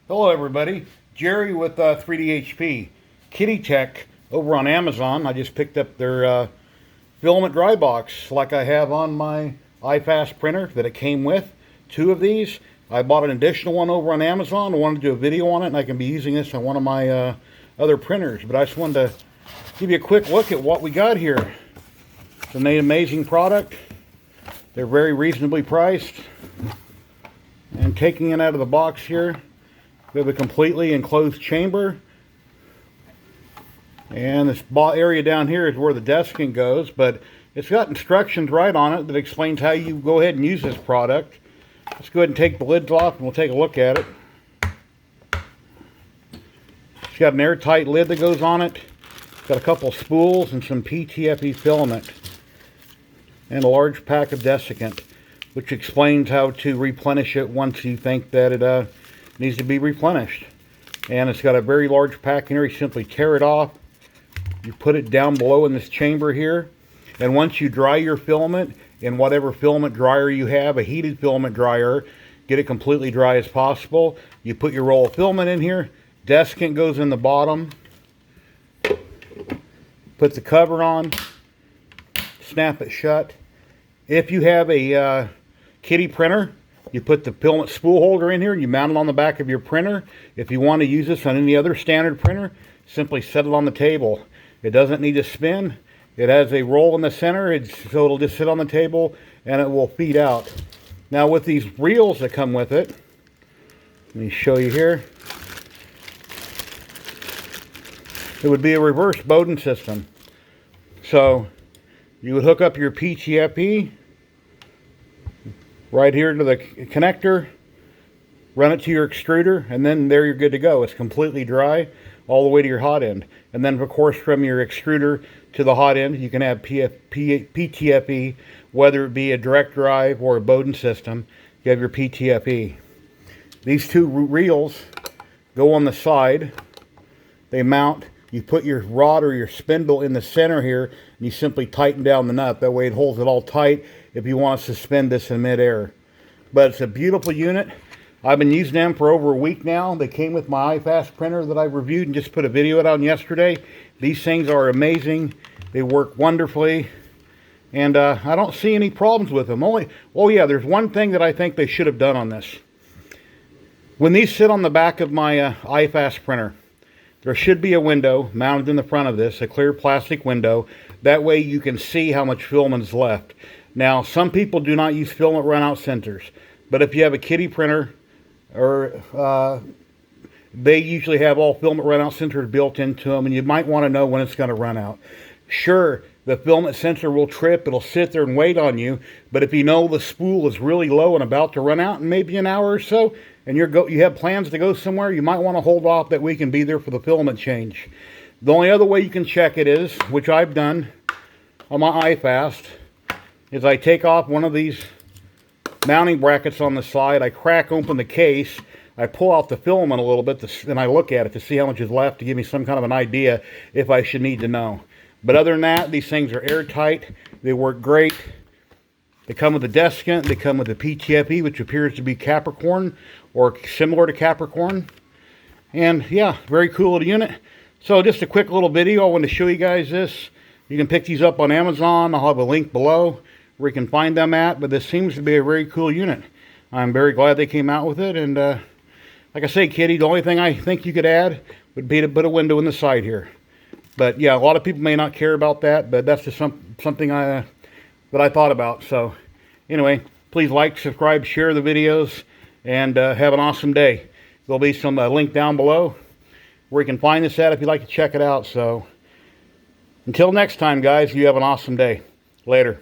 Hello everybody, Jerry with 3D QIDI Tech over on Amazon. I just picked up their filament dry box like I have on my iFast printer that it came with. Two of these. I bought an additional one over on Amazon. I wanted to do a video on it, and I can be using this on one of my other printers. But I just wanted to give you a quick look at what we got here. It's an amazing product. They're very reasonably priced. And taking it out of the box here, we have a completely enclosed chamber, and this area down here is where the desking goes, but it's got instructions right on it that explains how you go ahead and use this product. Let's go ahead and take the lids off and we'll take a look at it. It's got an airtight lid that goes on it. It's got a couple spools and some PTFE filament and a large pack of desiccant, which explains how to replenish it once you think that it needs to be replenished. And it's got a very large pack in here. You simply tear it off, you put it down below in this chamber here, and once you dry your filament in whatever filament dryer you have, a heated filament dryer, get it completely dry as possible, you put your roll of filament in here, desiccant goes in the bottom, put the cover on, snap it shut. If you have a QIDI printer, you put the filament spool holder in here and you mount it on the back of your printer. If you want to use this on any other standard printer, simply set it on the table. It doesn't need to spin. It has a roll in the center, so it'll just sit on the table and it will feed out. Now with these reels that come with it, let me show you here. It would be a reverse Bowden system. So you would hook up your PTFE right here to the connector, run it to your extruder, and then there you're good to go. It's completely dry all the way to your hot end. And then of course from your extruder to the hot end, you can add PTFE, whether it be a direct drive or a Bowden system, you have your PTFE. These two reels go on the side, they mount. You put your rod or your spindle in the center here, and you simply tighten down the nut. That way it holds it all tight if you want to suspend this in midair. But it's a beautiful unit. I've been using them for over a week now. They came with my iFast printer that I reviewed and just put a video out on yesterday. These things are amazing. They work wonderfully. And I don't see any problems with them. Oh yeah, there's one thing that I think they should have done on this. When these sit on the back of my iFast printer, there should be a window mounted in the front of this, a clear plastic window. That way you can see how much filament is left. Now, some people do not use filament runout sensors, but if you have a QIDI printer, or they usually have all filament runout sensors built into them, and you might want to know when it's going to run out. Sure, the filament sensor will trip, it'll sit there and wait on you, but if you know the spool is really low and about to run out in maybe an hour or so, and you have plans to go somewhere, you might want to hold off that we can be there for the filament change. The only other way you can check it is, which I've done on my iFast, is I take off one of these mounting brackets on the side, I crack open the case, I pull out the filament a little bit, and I look at it to see how much is left to give me some kind of an idea if I should need to know. But other than that, these things are airtight, they work great. They come with a desiccant, they come with a PTFE, which appears to be Capricorn, or similar to Capricorn. And yeah, very cool little unit. So just a quick little video, I wanted to show you guys this. You can pick these up on Amazon, I'll have a link below where you can find them at, but this seems to be a very cool unit. I'm very glad they came out with it, and like I say, QIDI, the only thing I think you could add would be to put a window in the side here. But yeah, a lot of people may not care about that, but that's just something that I thought about. So anyway, please like, subscribe, share the videos, and have an awesome day. There'll be some link down below where you can find this at if you'd like to check it out. So until next time, guys, you have an awesome day. Later.